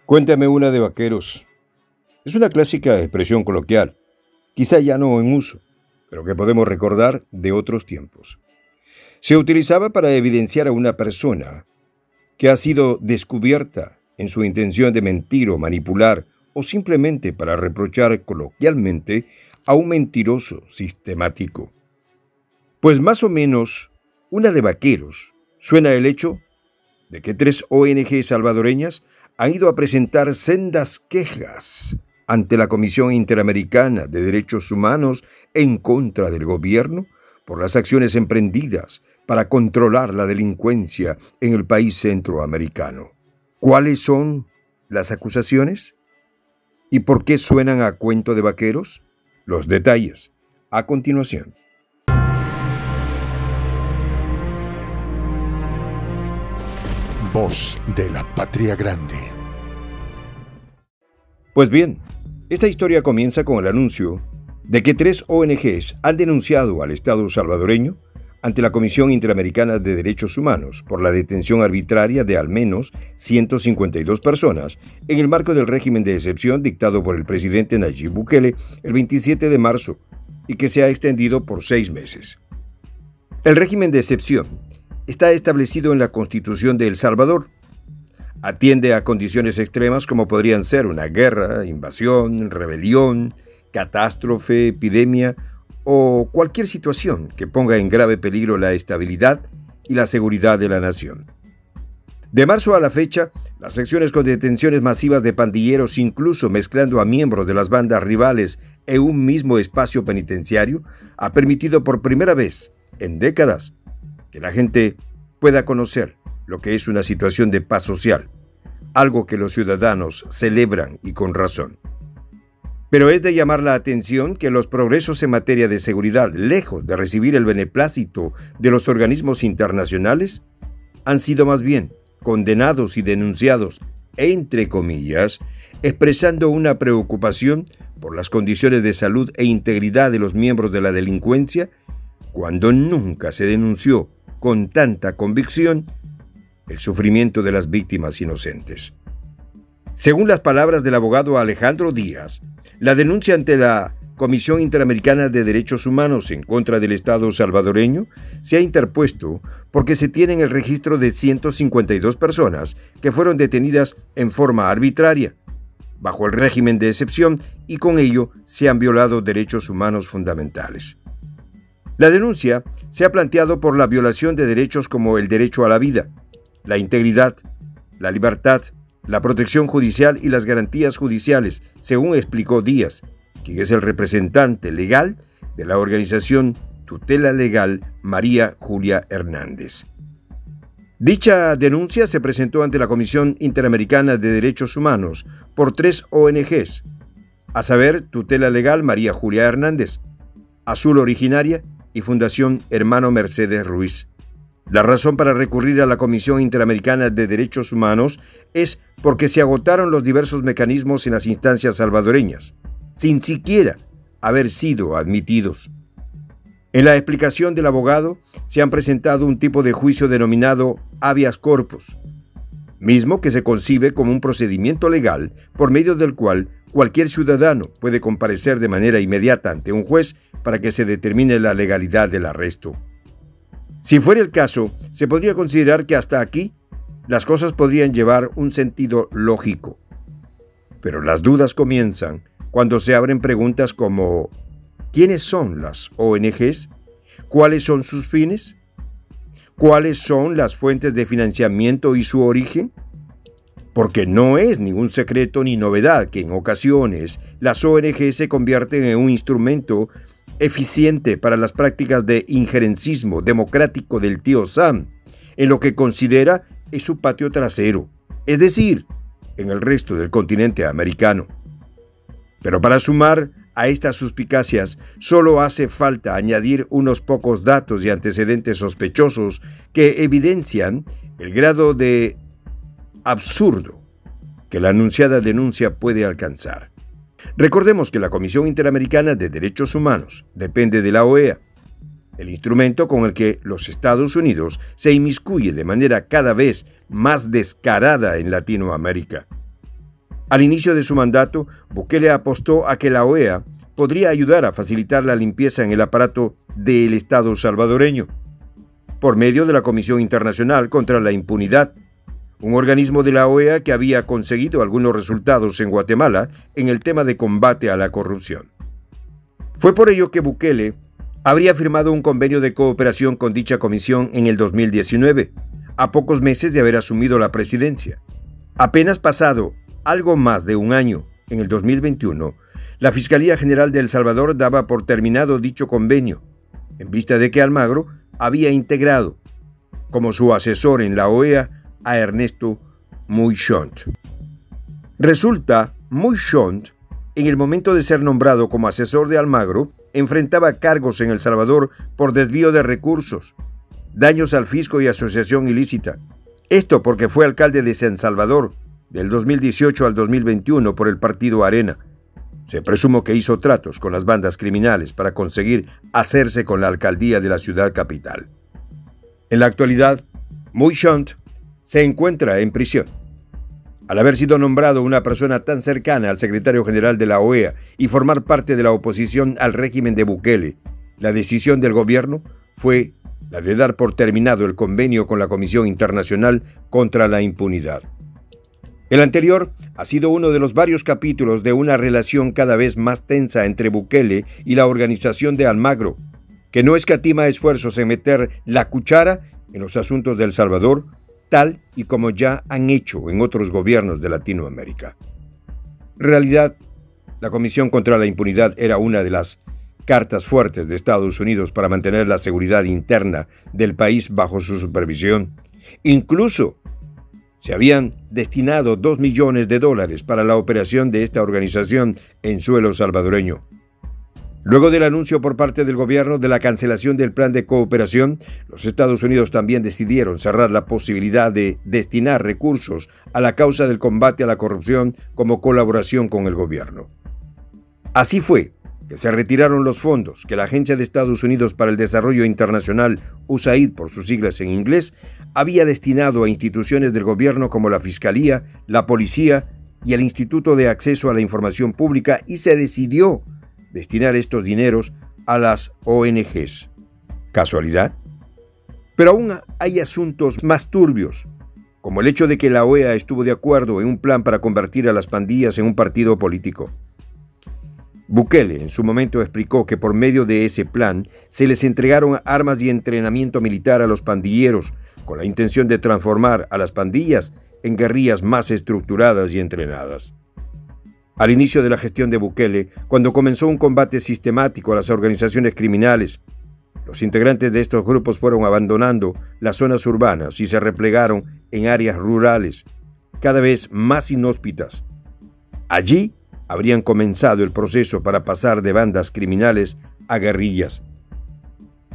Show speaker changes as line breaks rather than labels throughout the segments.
Cuéntame una de vaqueros. Es una clásica expresión coloquial, quizá ya no en uso, pero que podemos recordar de otros tiempos. Se utilizaba para evidenciar a una persona que ha sido descubierta en su intención de mentir o manipular, o simplemente para reprochar coloquialmente a un mentiroso sistemático. Pues más o menos, una de vaqueros suena el hecho de que 3 ONG salvadoreñas han ido a presentar sendas quejas ante la Comisión Interamericana de Derechos Humanos en contra del gobierno por las acciones emprendidas para controlar la delincuencia en el país centroamericano. ¿Cuáles son las acusaciones? ¿Y por qué suenan a cuento de vaqueros? Los detalles a continuación.
Voz de la Patria Grande.
Pues bien, esta historia comienza con el anuncio de que 3 ONGs han denunciado al Estado salvadoreño ante la Comisión Interamericana de Derechos Humanos por la detención arbitraria de al menos 152 personas en el marco del régimen de excepción dictado por el presidente Nayib Bukele el 27 de marzo y que se ha extendido por 6 meses. El régimen de excepción está establecido en la Constitución de El Salvador. Atiende a condiciones extremas como podrían ser una guerra, invasión, rebelión, catástrofe, epidemia o cualquier situación que ponga en grave peligro la estabilidad y la seguridad de la nación. De marzo a la fecha, las acciones con detenciones masivas de pandilleros, incluso mezclando a miembros de las bandas rivales en un mismo espacio penitenciario, ha permitido por primera vez en décadas que la gente pueda conocer lo que es una situación de paz social, algo que los ciudadanos celebran y con razón. Pero es de llamar la atención que los progresos en materia de seguridad, lejos de recibir el beneplácito de los organismos internacionales, han sido más bien condenados y denunciados, entre comillas, expresando una preocupación por las condiciones de salud e integridad de los miembros de la delincuencia, cuando nunca se denunció con tanta convicción el sufrimiento de las víctimas inocentes. Según las palabras del abogado Alejandro Díaz, la denuncia ante la Comisión Interamericana de Derechos Humanos en contra del Estado salvadoreño se ha interpuesto porque se tiene en el registro de 152 personas que fueron detenidas en forma arbitraria, bajo el régimen de excepción, y con ello se han violado derechos humanos fundamentales. La denuncia se ha planteado por la violación de derechos como el derecho a la vida, la integridad, la libertad, la protección judicial y las garantías judiciales, según explicó Díaz, quien es el representante legal de la organización Tutela Legal María Julia Hernández. Dicha denuncia se presentó ante la Comisión Interamericana de Derechos Humanos por 3 ONGs, a saber, Tutela Legal María Julia Hernández, Azul Originaria y Fundación Hermano Mercedes Ruiz. La razón para recurrir a la Comisión Interamericana de Derechos Humanos es porque se agotaron los diversos mecanismos en las instancias salvadoreñas, sin siquiera haber sido admitidos. En la explicación del abogado se han presentado un tipo de juicio denominado habeas corpus, mismo que se concibe como un procedimiento legal por medio del cual cualquier ciudadano puede comparecer de manera inmediata ante un juez para que se determine la legalidad del arresto. Si fuera el caso, se podría considerar que hasta aquí las cosas podrían llevar un sentido lógico. Pero las dudas comienzan cuando se abren preguntas como ¿quiénes son las ONGs? ¿Cuáles son sus fines? ¿Cuáles son las fuentes de financiamiento y su origen? Porque no es ningún secreto ni novedad que en ocasiones las ONG se convierten en un instrumento eficiente para las prácticas de injerencismo democrático del tío Sam, en lo que considera es su patio trasero, es decir, en el resto del continente americano. Pero para sumar a estas suspicacias, solo hace falta añadir unos pocos datos y antecedentes sospechosos que evidencian el grado de absurdo que la anunciada denuncia puede alcanzar. Recordemos que la Comisión Interamericana de Derechos Humanos depende de la OEA, el instrumento con el que los Estados Unidos se inmiscuye de manera cada vez más descarada en Latinoamérica. Al inicio de su mandato, Bukele apostó a que la OEA podría ayudar a facilitar la limpieza en el aparato del Estado salvadoreño, por medio de la Comisión Internacional contra la Impunidad, un organismo de la OEA que había conseguido algunos resultados en Guatemala en el tema de combate a la corrupción. Fue por ello que Bukele habría firmado un convenio de cooperación con dicha comisión en el 2019, a pocos meses de haber asumido la presidencia. Apenas pasado algo más de un año, en el 2021, la Fiscalía General de El Salvador daba por terminado dicho convenio, en vista de que Almagro había integrado como su asesor en la OEA a Ernesto Mouchont. Resulta, Mouchont, en el momento de ser nombrado como asesor de Almagro, enfrentaba cargos en El Salvador por desvío de recursos, daños al fisco y asociación ilícita. Esto porque fue alcalde de San Salvador del 2018 al 2021 por el partido Arena. Se presume que hizo tratos con las bandas criminales para conseguir hacerse con la alcaldía de la ciudad capital. En la actualidad, Mouchont se encuentra en prisión. Al haber sido nombrado una persona tan cercana al secretario general de la OEA y formar parte de la oposición al régimen de Bukele, la decisión del gobierno fue la de dar por terminado el convenio con la Comisión Internacional contra la Impunidad. El anterior ha sido uno de los varios capítulos de una relación cada vez más tensa entre Bukele y la organización de Almagro, que no escatima esfuerzos en meter la cuchara en los asuntos de El Salvador, tal y como ya han hecho en otros gobiernos de Latinoamérica. En realidad, la Comisión contra la Impunidad era una de las cartas fuertes de Estados Unidos para mantener la seguridad interna del país bajo su supervisión. Incluso se habían destinado $2 millones para la operación de esta organización en suelo salvadoreño. Luego del anuncio por parte del gobierno de la cancelación del plan de cooperación, los Estados Unidos también decidieron cerrar la posibilidad de destinar recursos a la causa del combate a la corrupción como colaboración con el gobierno. Así fue que se retiraron los fondos que la Agencia de Estados Unidos para el Desarrollo Internacional, USAID por sus siglas en inglés, había destinado a instituciones del gobierno como la Fiscalía, la Policía y el Instituto de Acceso a la Información Pública, y se decidió destinar estos dineros a las ONGs. ¿Casualidad? Pero aún hay asuntos más turbios, como el hecho de que la OEA estuvo de acuerdo en un plan para convertir a las pandillas en un partido político. Bukele en su momento explicó que por medio de ese plan se les entregaron armas y entrenamiento militar a los pandilleros con la intención de transformar a las pandillas en guerrillas más estructuradas y entrenadas. Al inicio de la gestión de Bukele, cuando comenzó un combate sistemático a las organizaciones criminales, los integrantes de estos grupos fueron abandonando las zonas urbanas y se replegaron en áreas rurales, cada vez más inhóspitas. Allí habrían comenzado el proceso para pasar de bandas criminales a guerrillas.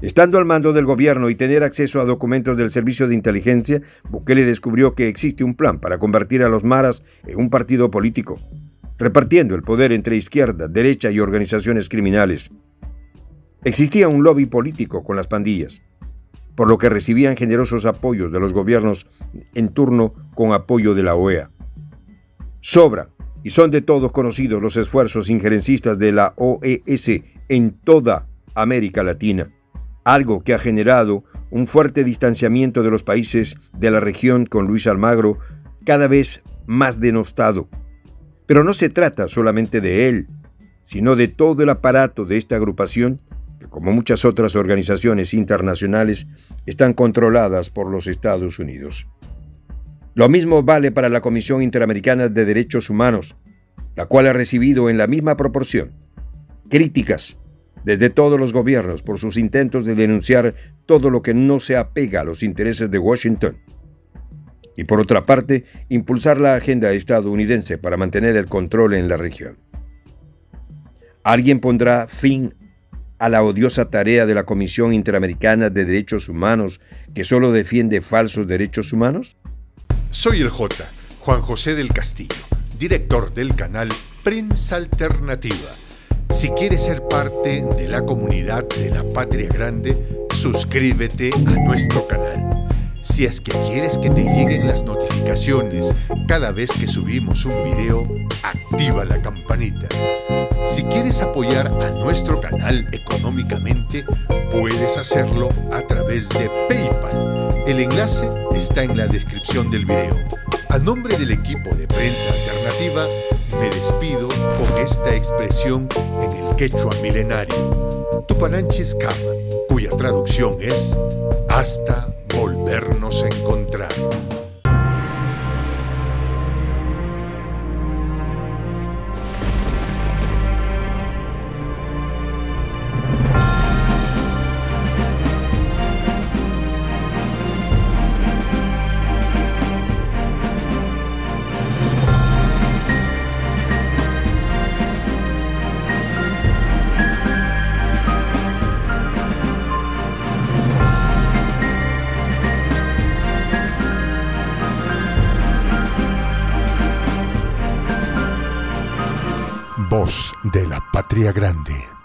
Estando al mando del gobierno y tener acceso a documentos del servicio de inteligencia, Bukele descubrió que existe un plan para convertir a los maras en un partido político, repartiendo el poder entre izquierda, derecha y organizaciones criminales. Existía un lobby político con las pandillas, por lo que recibían generosos apoyos de los gobiernos en turno con apoyo de la OEA. Sobran y son de todos conocidos los esfuerzos injerencistas de la OES en toda América Latina, algo que ha generado un fuerte distanciamiento de los países de la región con Luis Almagro cada vez más denostado. Pero no se trata solamente de él, sino de todo el aparato de esta agrupación, que como muchas otras organizaciones internacionales, están controladas por los Estados Unidos. Lo mismo vale para la Comisión Interamericana de Derechos Humanos, la cual ha recibido en la misma proporción críticas desde todos los gobiernos por sus intentos de denunciar todo lo que no se apega a los intereses de Washington. Y por otra parte, impulsar la agenda estadounidense para mantener el control en la región. ¿Alguien pondrá fin a la odiosa tarea de la Comisión Interamericana de Derechos Humanos, que solo defiende falsos derechos humanos?
Soy el J, Juan José del Castillo, director del canal Prensa Alternativa. Si quieres ser parte de la comunidad de la Patria Grande, suscríbete a nuestro canal. Si es que quieres que te lleguen las notificaciones cada vez que subimos un video, activa la campanita. Si quieres apoyar a nuestro canal económicamente, puedes hacerlo a través de PayPal. El enlace está en la descripción del video. A nombre del equipo de Prensa Alternativa, me despido con esta expresión en el quechua milenario, Tupananchis Kama, cuya traducción es hasta volvernos a encontrar. Voz de la Patria Grande.